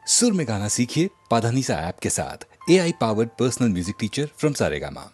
सुर में गाना सीखिए पाधानीसा ऐप के साथ। AI powered personal music teacher from Saregama.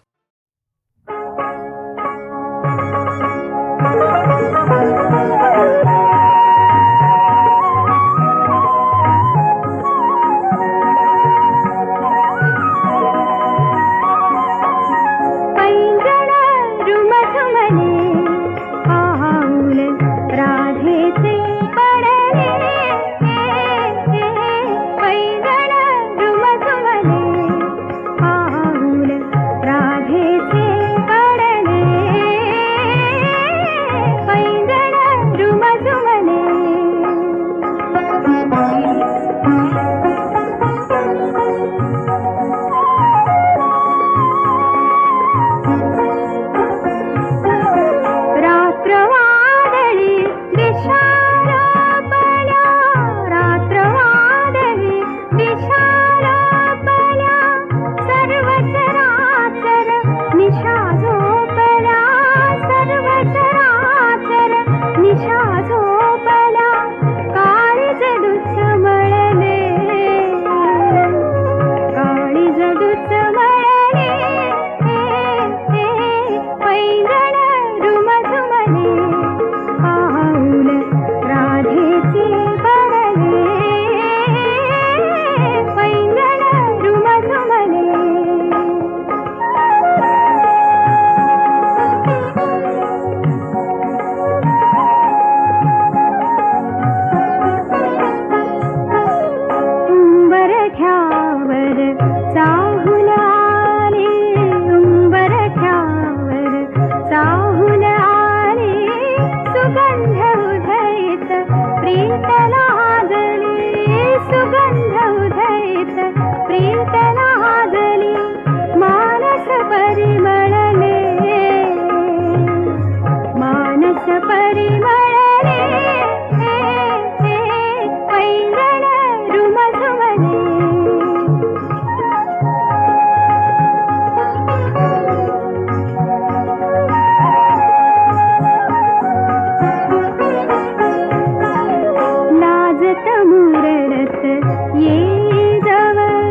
मुरडत ये जवळ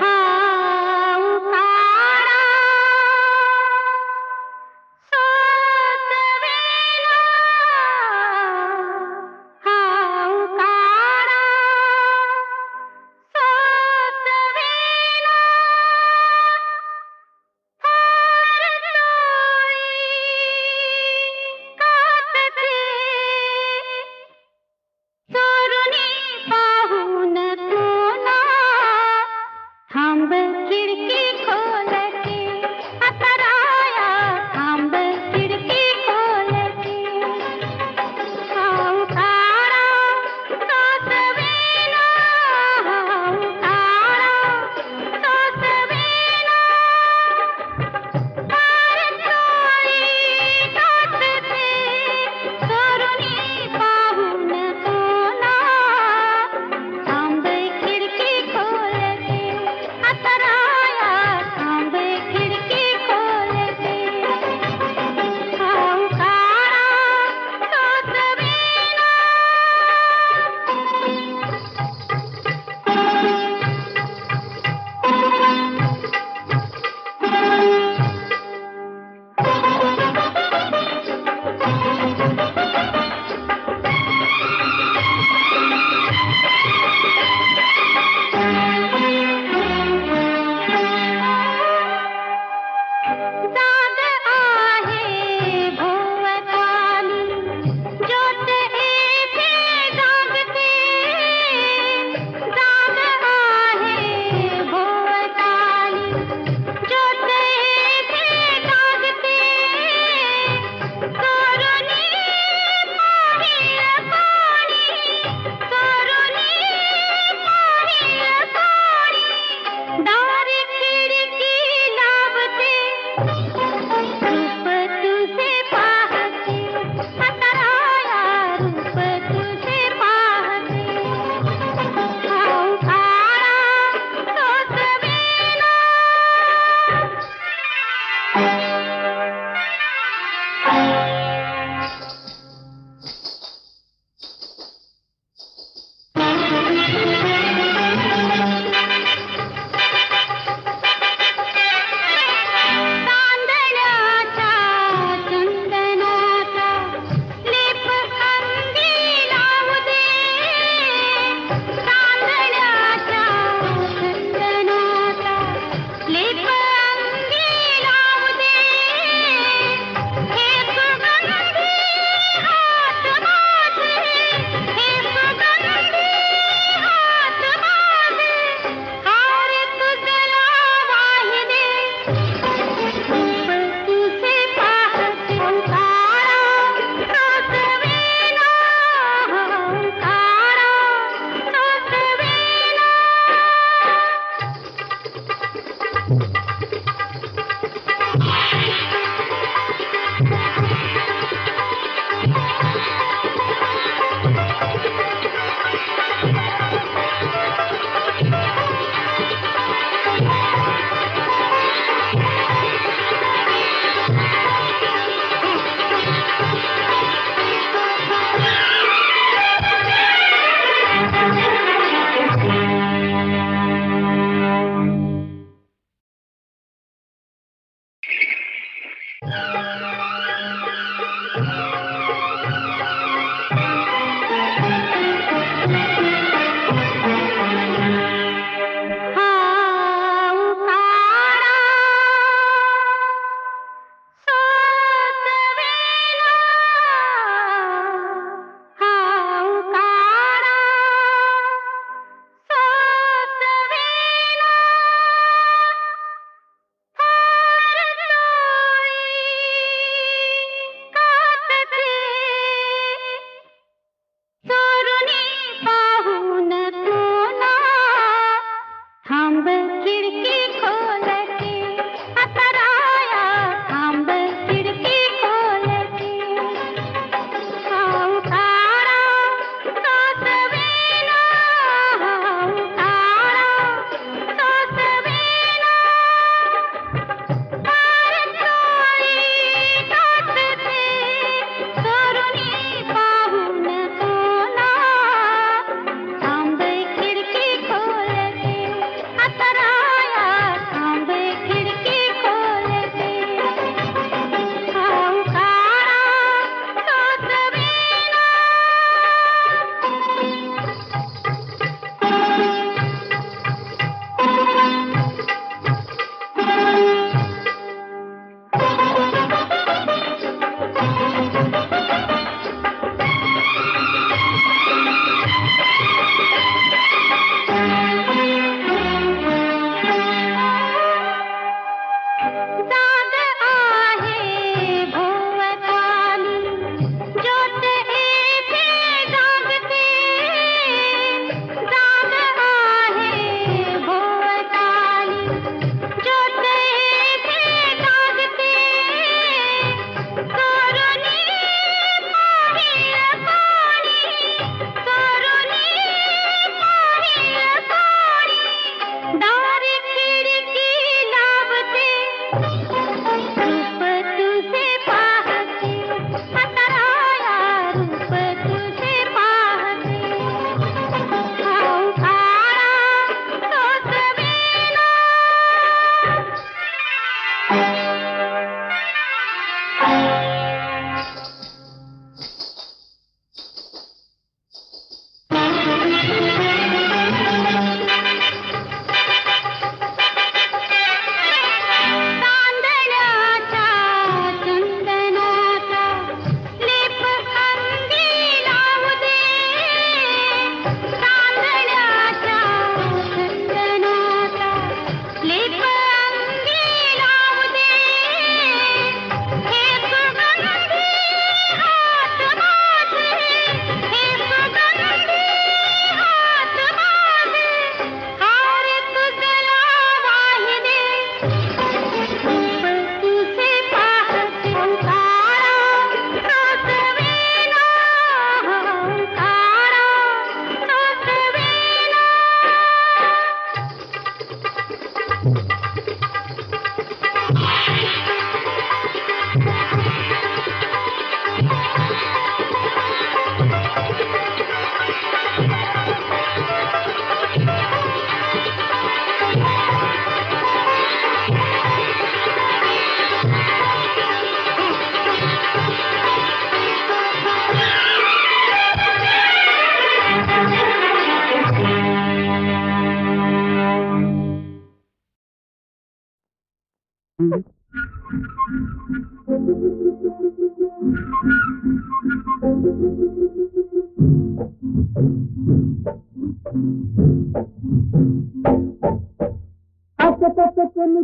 हा उकाडा सोसवेला, हा उकाडा सोसवेला, फार चोळी कातते, चोरुनी पाहून तुला थांब खिडकी खोलते, आता राया थांब खिडकी खोलते, हा उकाडा सोसवेला, हा उकाडा सोसवेला, फार चोळी कातते, चोरुनी पाहून तुला थांब खिडकी खोलते, आता राया थांब खिडकी खोलते, हा उकाडा सोसवेला. जाग आहे भोवताली, ज्योत येथे जागते, जाग आहे भोवताली, ज्योत येथे जागते, चोरुनी पाहिल कोणी, चोरुनी पाहिल कोणी, दारी खिडकी लावते, रूप तुझे पाहते, आता राया रूप तुझे पाहते, हा उकाडा सोसवेला. तांदळाच्या चंदनाचा लेप अंगी लावू दे, तांदळाच्या चंदनाचा लेप अंगी लावू दे, हे सुगंधी हात माझे, हे सुगंधी हात माझे, हार तुझला वाहिले, रूप तुझे पाहते, उकाडा सोसवेला, हा उकाडा सोसवेला.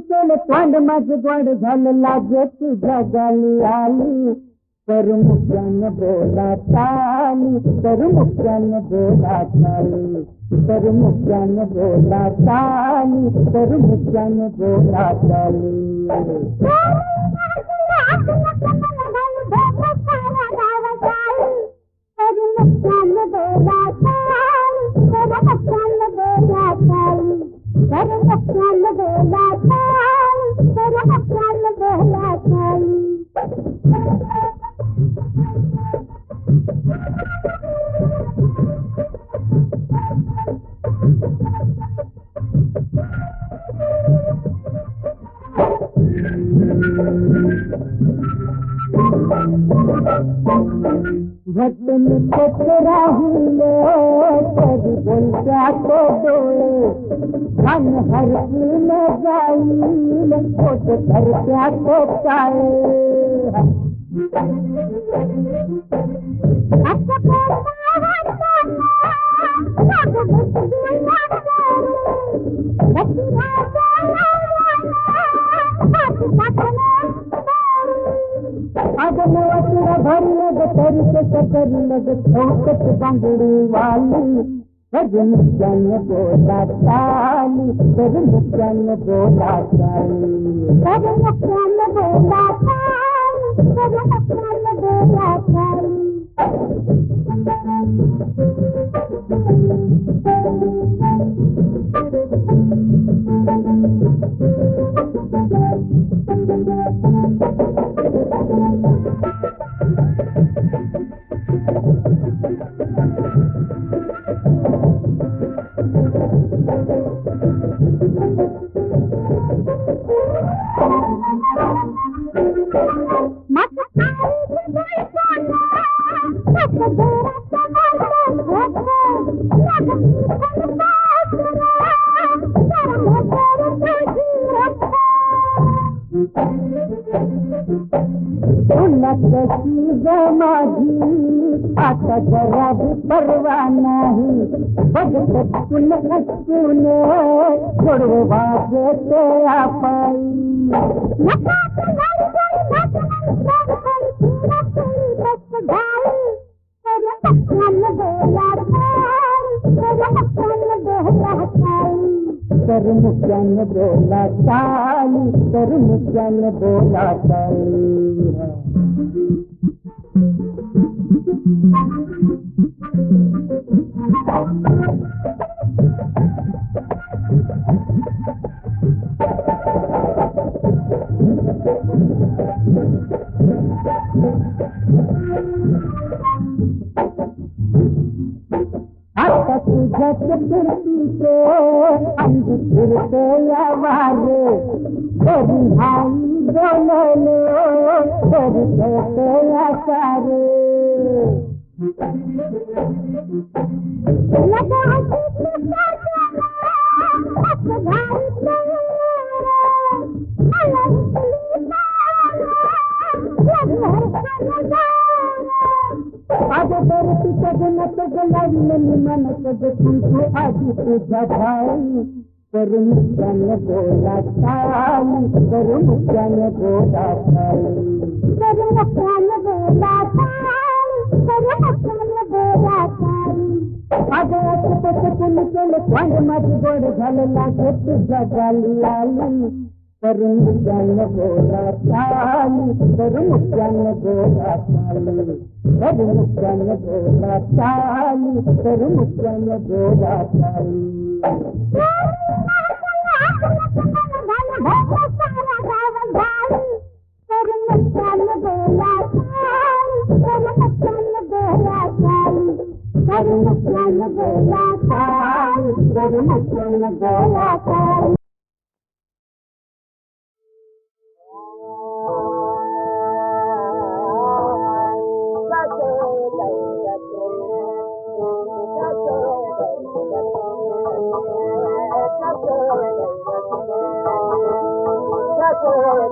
चल तोंड माझं गोड झालं लागे तुझ्या गाली आली तर मुख्यानं बोला चाली तर मुख्यानं बोला चाली तर मुख्यानं बोला चाली तर मुख्यानं बोला चाली घटन राहुले कभी बोलता को डोले मन हर में जाइले खोट कर क्या को पाए भरी लग तरी के सकरी लग छोकत बंगड़ी वाली भजन जन बोला चाली भजन जन बोला चाली भजन जन बोला चाली भजन जन बोला चाली आता जरा भी परवाह नहीं बजट सुने छोड़ो बाजे ते पाई कर मुख्यान बोला चाली कर मुख्यान बोला चाली फिरते अंग फिरते आवारे तेरी भाई दोनों लो तेरी कहते आसारे आगे तेरे जगन गलाई मन तुमको आज पूजा भाई कर मुख्यान बोला चाली कर मुख्यान बोला चाली कर मुख्यान बोला चाली कर मुख्यान बोला चाली आगे पुन चल तोंड मत गोड झालं लागे तुझ्या गाली आली कर मुख्यान बोला चाली कर मुख्यान बोला चाली कर मुख्यान बोला चाली कर मुख्यान बोला चाली That's all.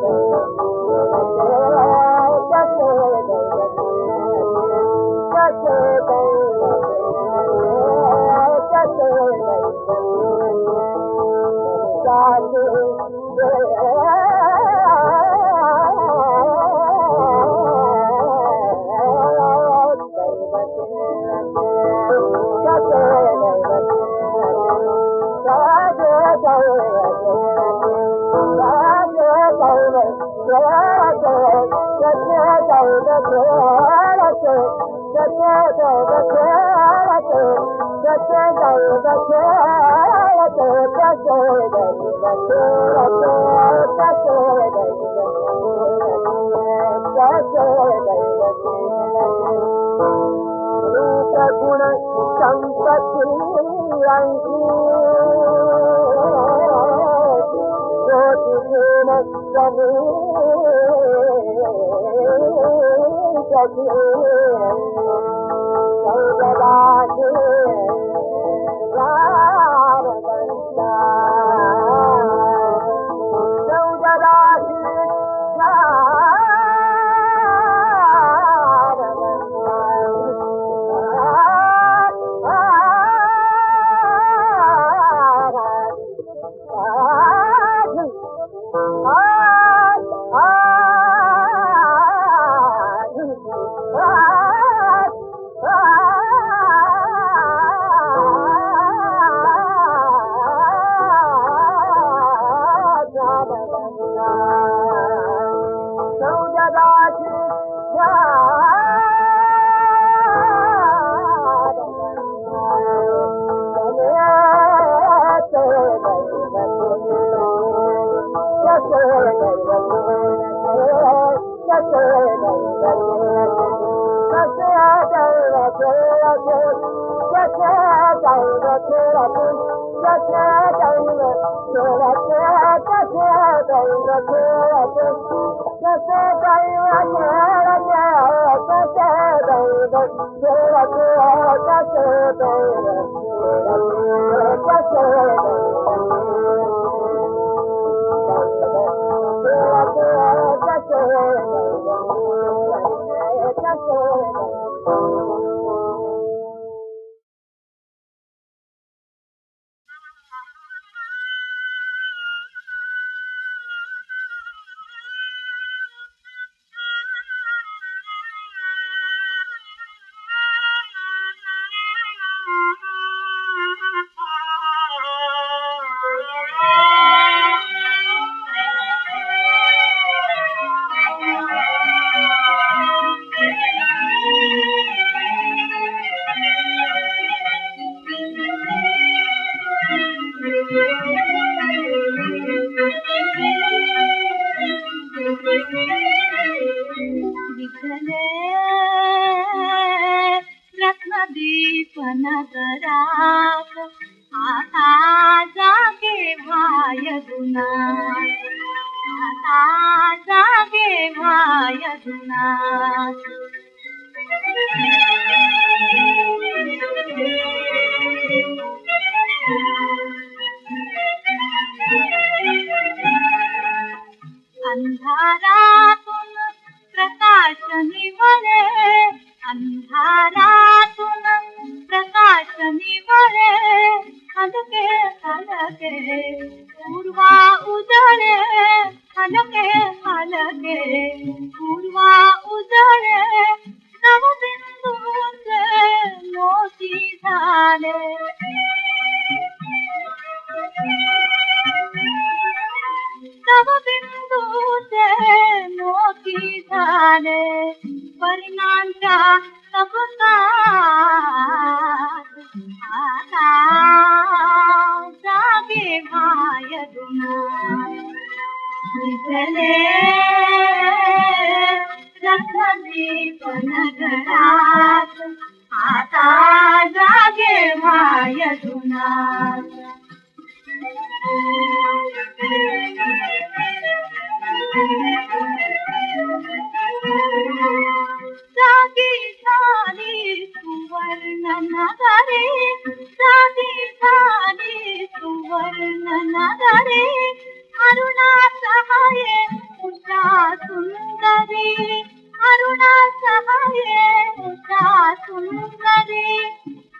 सुंदरी अरुणा सहाये उषा सुंदरी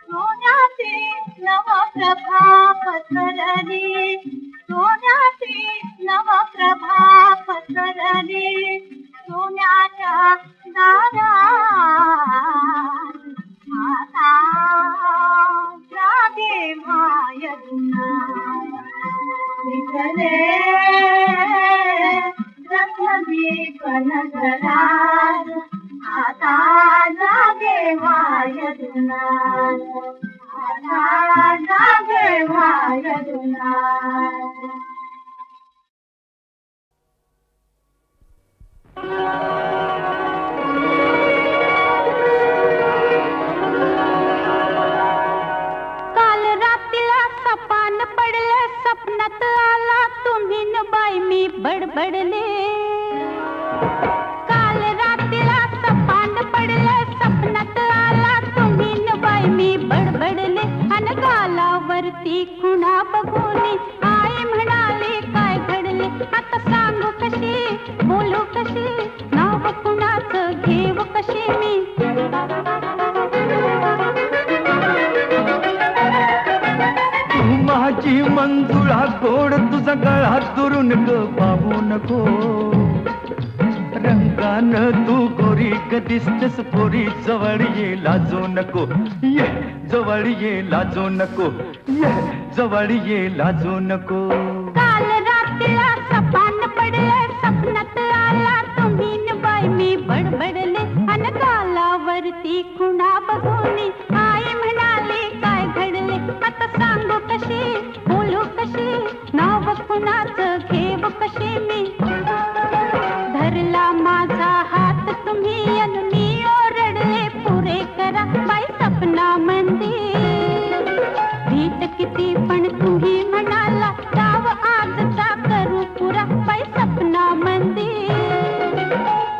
सोन्याची नवप्रभा पसरली सोन्याची नवप्रभा पसरली सोन्याच्या दारात आता जागे मायना विठले रत्नदीप नगरात आता जागे मायना आता जागे मायना काल रात्रीला सपान पडलं सपनात आला तुम्ही न बाई मी बडबडले काल रात्रीला सपान पडलं सपनात आला तुम्ही न बाई मी बडबडले अन गालावरती खुणा बघून आई म्हणाली काय घडले आता सांगू कशी बोलू कशी नाव कुणाचं घेऊ कशी मी माझी मंजुळा गोड तुझा गळा दुरून ग पाहू नको रंगान तू गोरी ग दिसतेस पोरी जवळ ये लाजू नको ये जवळ ये लाजू नको ये जवळ ये लाजू नको काल रात्रीला सपान पडलं सपनात आला तुम्ही न बाई मी बडबडले अन गालावरती खुणा बघून आई म्हणाली काय घडले आता सांगू कशी बोलू कशी नाव कुणाचं घेऊ कशी मी धरला माझा हात तुम्ही अन मी ओरडले पुरे करा बाई सपना मंदिर भीत किती पण तुम्ही म्हणाला डाव आजचा करू पुरा बाई सपना मंदिर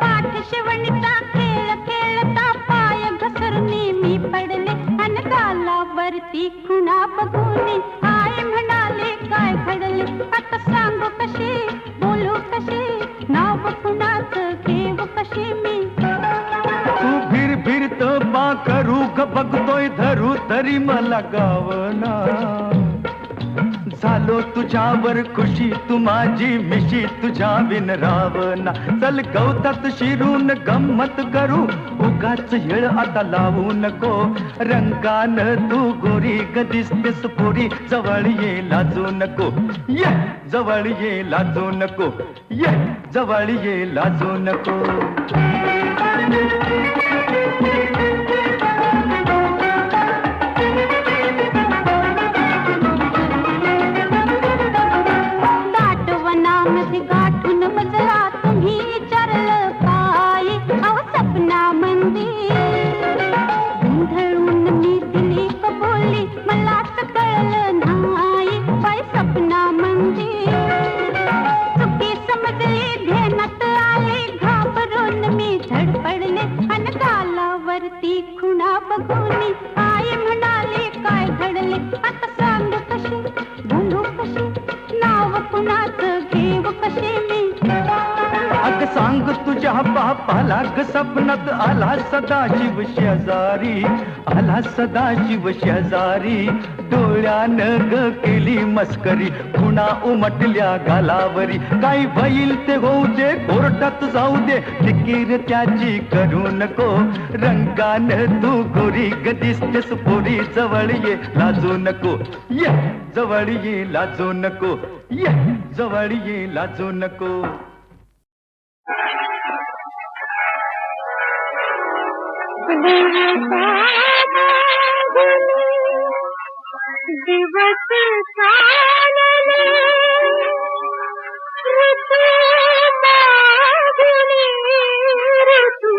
पाठ शिवणीचा खेळ खेळता पाय घसरणी मी पडले अन गालावरती खुणा बघून आई म्हणाले काय घडले आता सांगू कशी बोलू कशी नाव कुणाचं घेऊ कशी मी तू फिर फिरत बा करू ग बघतोय धरू तरी मला गावना झालो तुझ्यावर खुशी तू माझी मिशी तुझ्या बिन रावना चल गवतात शिरून गंमत करू उगाच येळ आता लावू नको रंगान तू गोरी ग दिसतेस पोरी जवळ ये लाजू नको ये जवळ ये लाजू नको ये जवळ ये लाजू नको दाटवनामध्ये गाठून मजला तुम्ही विचारलं काय अहो सपना मंदिर गोंधळून मी दिली कबोली मलाच कळलं नाही बाई सपना मंदिर चुकी समजली ध्यानात आले घाबरून मी धडपडले अन गालावरती खुणा बघून आई म्हणाली काय घडले आता सांग कशी बोलू कशी नाव कुणाचं घेऊ कशी मी अग सांग तुझ्या बापाला ग सपनात आला सदाशिव शेजारी आला सदाशिव शेजारी डोळ्यानं ग केली मस्करी खुणा उमटल्या गालावरी काही भईल ते होऊ दे कोर्टात जाऊ दे फिकीर त्याची करू नको रंगानं तू गोरी ग दिसतेस पोरी जवळ ये लाजू नको ये जवळ ये लाजू नको ये जवळ ये लाजू नको दिवस चालले ऋतू मागुनी ऋतू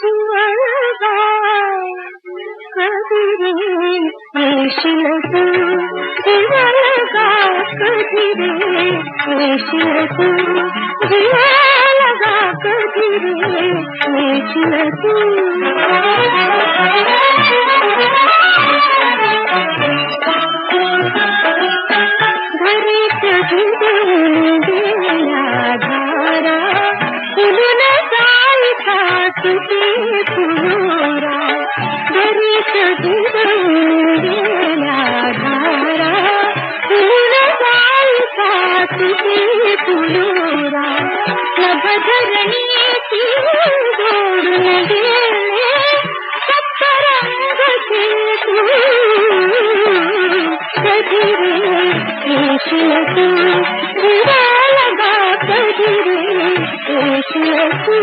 सुवळगाय कधी रे येशील तू सुवळगाय कधी रे येशील तू जीवालगा कधी रे येशील तू घरीच झुंबून गेला धारा पूर्ण जायचा तुझे फुलोरा नभधरणीची जोडून गेले सप्तरंगचे तू कधी रे येशील तू हिरा लगा कधी रे येशील तू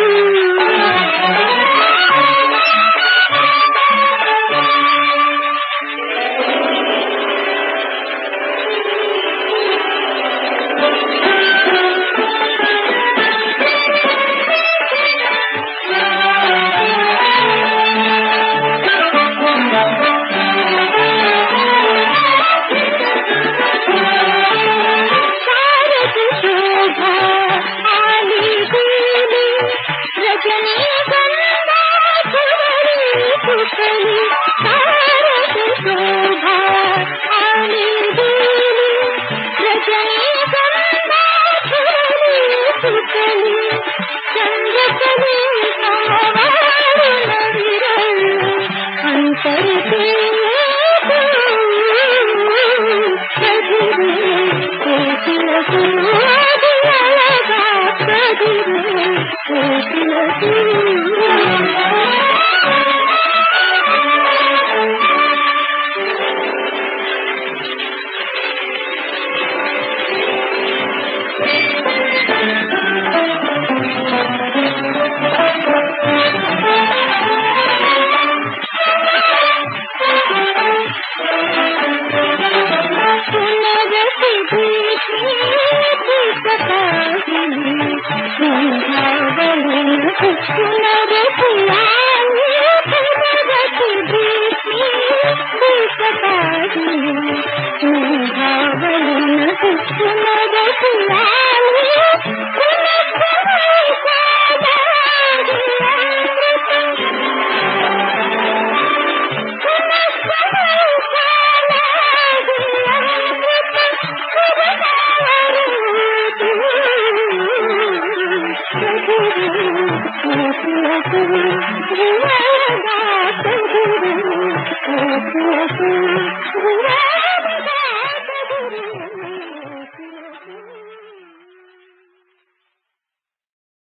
Thank you.